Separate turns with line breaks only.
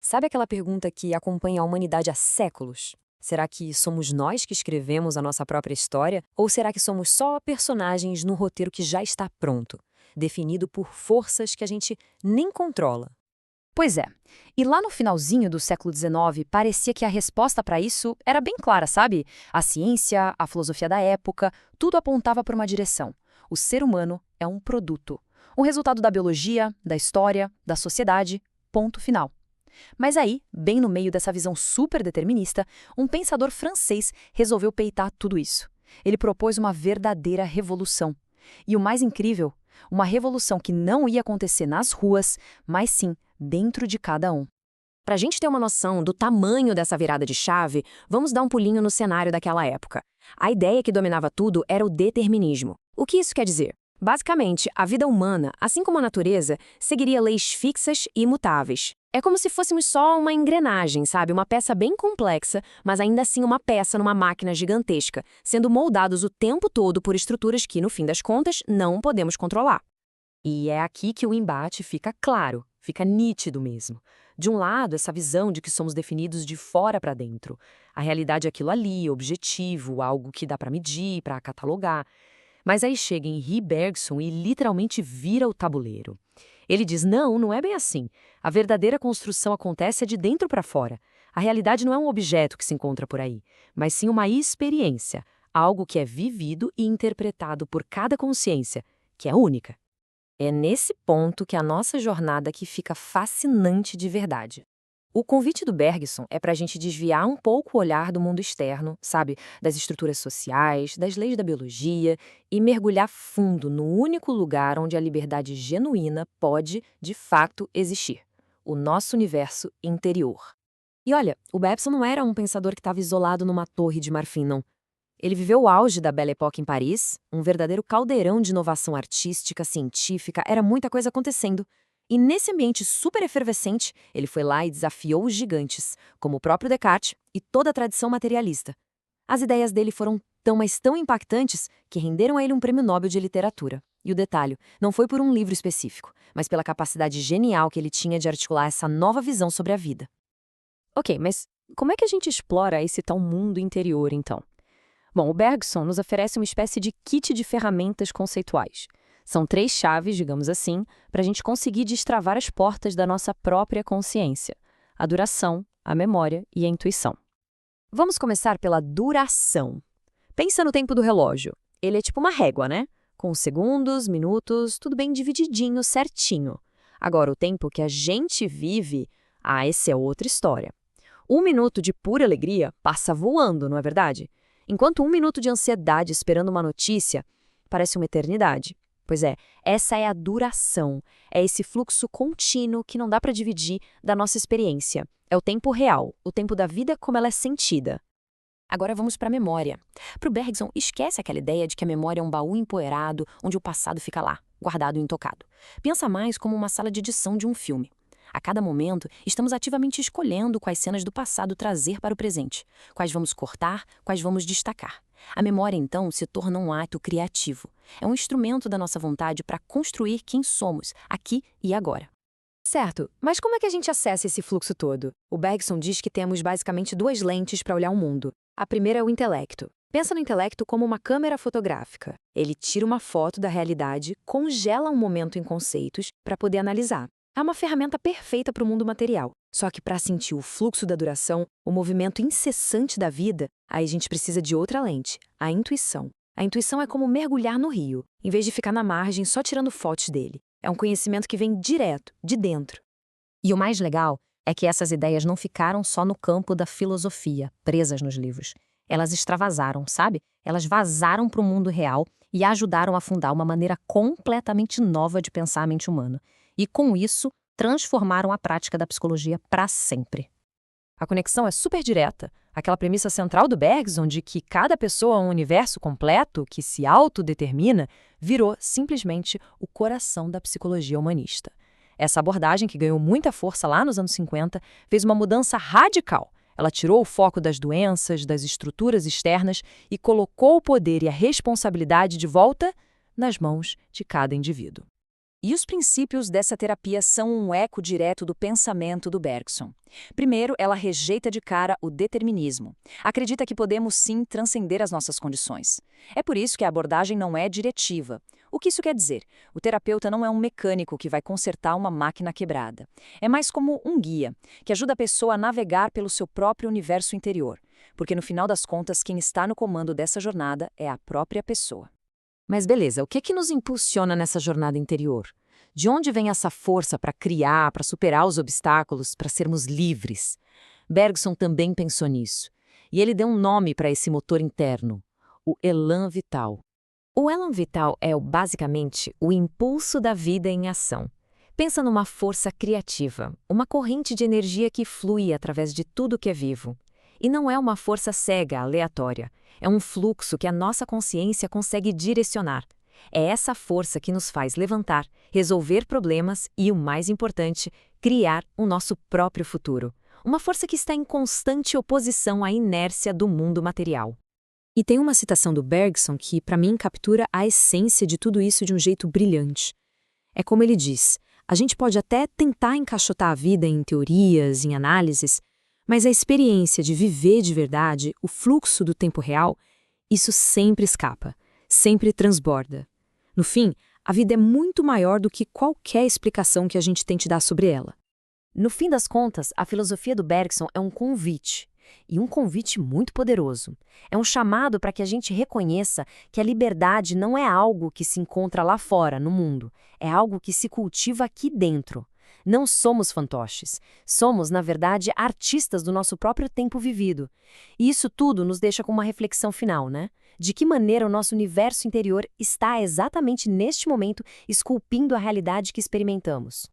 Sabe aquela pergunta que acompanha a humanidade há séculos? Será que somos nós que escrevemos a nossa própria história? Ou será que somos só personagens num roteiro que já está pronto, definido por forças que a gente nem controla?
Pois é. E lá no finalzinho do século XIX, parecia que a resposta para isso era bem clara, sabe? A ciência, a filosofia da época, tudo apontava para uma direção. O ser humano é um produto. Um resultado da biologia, da história, da sociedade, ponto final. Mas aí, bem no meio dessa visão super determinista, um pensador francês resolveu peitar tudo isso. Ele propôs uma verdadeira revolução. E o mais incrível, uma revolução que não ia acontecer nas ruas, mas sim dentro de cada um.
Para a gente ter uma noção do tamanho dessa virada de chave, vamos dar um pulinho no cenário daquela época. A ideia que dominava tudo era o determinismo. O que isso quer dizer? Basicamente, a vida humana, assim como a natureza, seguiria leis fixas e imutáveis. É como se fôssemos só uma engrenagem, sabe? Uma peça bem complexa, mas ainda assim uma peça numa máquina gigantesca, sendo moldados o tempo todo por estruturas que, no fim das contas, não podemos controlar. E é aqui que o embate fica claro, fica nítido mesmo. De um lado, essa visão de que somos definidos de fora para dentro. A realidade é aquilo ali, objetivo, algo que dá para medir, para catalogar. Mas aí chega Henri Bergson e literalmente vira o tabuleiro. Ele diz, não é bem assim. A verdadeira construção acontece de dentro para fora. A realidade não é um objeto que se encontra por aí, mas sim uma experiência, algo que é vivido e interpretado por cada consciência, que é única. É nesse ponto que a nossa jornada aqui fica fascinante de verdade. O convite do Bergson é para a gente desviar um pouco o olhar do mundo externo, sabe, das estruturas sociais, das leis da biologia, e mergulhar fundo no único lugar onde a liberdade genuína pode, de fato, existir: o nosso universo interior. E olha, o Bergson não era um pensador que estava isolado numa torre de marfim, não. Ele viveu o auge da Belle Époque em Paris, um verdadeiro caldeirão de inovação artística, científica, era muita coisa acontecendo. E nesse ambiente super efervescente, ele foi lá e desafiou os gigantes, como o próprio Descartes e toda a tradição materialista. As ideias dele foram tão, mas tão impactantes que renderam a ele um prêmio Nobel de literatura. E o detalhe, não foi por um livro específico, mas pela capacidade genial que ele tinha de articular essa nova visão sobre a vida.
Ok, mas como é que a gente explora esse tal mundo interior, então? Bom, o Bergson nos oferece uma espécie de kit de ferramentas conceituais. São 3 chaves, digamos assim, para a gente conseguir destravar as portas da nossa própria consciência: a duração, a memória e a intuição.
Vamos começar pela duração. Pensa no tempo do relógio. Ele é tipo uma régua, né? Com segundos, minutos, tudo bem divididinho, certinho. Agora, o tempo que a gente vive, essa é outra história. 1 minuto de pura alegria passa voando, não é verdade? Enquanto 1 minuto de ansiedade esperando uma notícia parece uma eternidade. Pois é, essa é a duração. É esse fluxo contínuo que não dá para dividir da nossa experiência. É o tempo real, o tempo da vida como ela é sentida. Agora vamos para a memória. Para o Bergson, esquece aquela ideia de que a memória é um baú empoeirado onde o passado fica lá, guardado e intocado. Pensa mais como uma sala de edição de um filme. A cada momento, estamos ativamente escolhendo quais cenas do passado trazer para o presente, quais vamos cortar, quais vamos destacar. A memória, então, se torna um ato criativo. É um instrumento da nossa vontade para construir quem somos, aqui e agora. Certo, mas como é que a gente acessa esse fluxo todo? O Bergson diz que temos basicamente 2 lentes para olhar o mundo. A primeira é o intelecto. Pensa no intelecto como uma câmera fotográfica. Ele tira uma foto da realidade, congela um momento em conceitos para poder analisar. É uma ferramenta perfeita para o mundo material. Só que para sentir o fluxo da duração, o movimento incessante da vida, aí a gente precisa de outra lente, a intuição. A intuição é como mergulhar no rio, em vez de ficar na margem só tirando fotos dele. É um conhecimento que vem direto, de dentro. E o mais legal é que essas ideias não ficaram só no campo da filosofia, presas nos livros. Elas extravasaram, sabe? Elas vazaram para o mundo real e ajudaram a fundar uma maneira completamente nova de pensar a mente humana. E, com isso, transformaram a prática da psicologia para sempre. A conexão é super direta. Aquela premissa central do Bergson de que cada pessoa é um universo completo que se autodetermina virou simplesmente o coração da psicologia humanista. Essa abordagem, que ganhou muita força lá nos anos 50, fez uma mudança radical. Ela tirou o foco das doenças, das estruturas externas e colocou o poder e a responsabilidade de volta nas mãos de cada indivíduo.
E os princípios dessa terapia são um eco direto do pensamento do Bergson. Primeiro, ela rejeita de cara o determinismo. Acredita que podemos sim transcender as nossas condições. É por isso que a abordagem não é diretiva. O que isso quer dizer? O terapeuta não é um mecânico que vai consertar uma máquina quebrada. É mais como um guia, que ajuda a pessoa a navegar pelo seu próprio universo interior. Porque no final das contas, quem está no comando dessa jornada é a própria pessoa.
Mas beleza, o que nos impulsiona nessa jornada interior? De onde vem essa força para criar, para superar os obstáculos, para sermos livres? Bergson também pensou nisso. E ele deu um nome para esse motor interno, o elan vital. O elan vital é, basicamente, o impulso da vida em ação. Pensa numa força criativa, uma corrente de energia que flui através de tudo que é vivo. E não é uma força cega, aleatória. É um fluxo que a nossa consciência consegue direcionar. É essa força que nos faz levantar, resolver problemas e, o mais importante, criar o nosso próprio futuro. Uma força que está em constante oposição à inércia do mundo material.
E tem uma citação do Bergson que, para mim, captura a essência de tudo isso de um jeito brilhante. É como ele diz, a gente pode até tentar encaixotar a vida em teorias, em análises, mas a experiência de viver de verdade, o fluxo do tempo real, isso sempre escapa, sempre transborda. No fim, a vida é muito maior do que qualquer explicação que a gente tente dar sobre ela.
No fim das contas, a filosofia do Bergson é um convite. E um convite muito poderoso. É um chamado para que a gente reconheça que a liberdade não é algo que se encontra lá fora, no mundo. É algo que se cultiva aqui dentro. Não somos fantoches. Somos, na verdade, artistas do nosso próprio tempo vivido. E isso tudo nos deixa com uma reflexão final, né? De que maneira o nosso universo interior está exatamente neste momento esculpindo a realidade que experimentamos.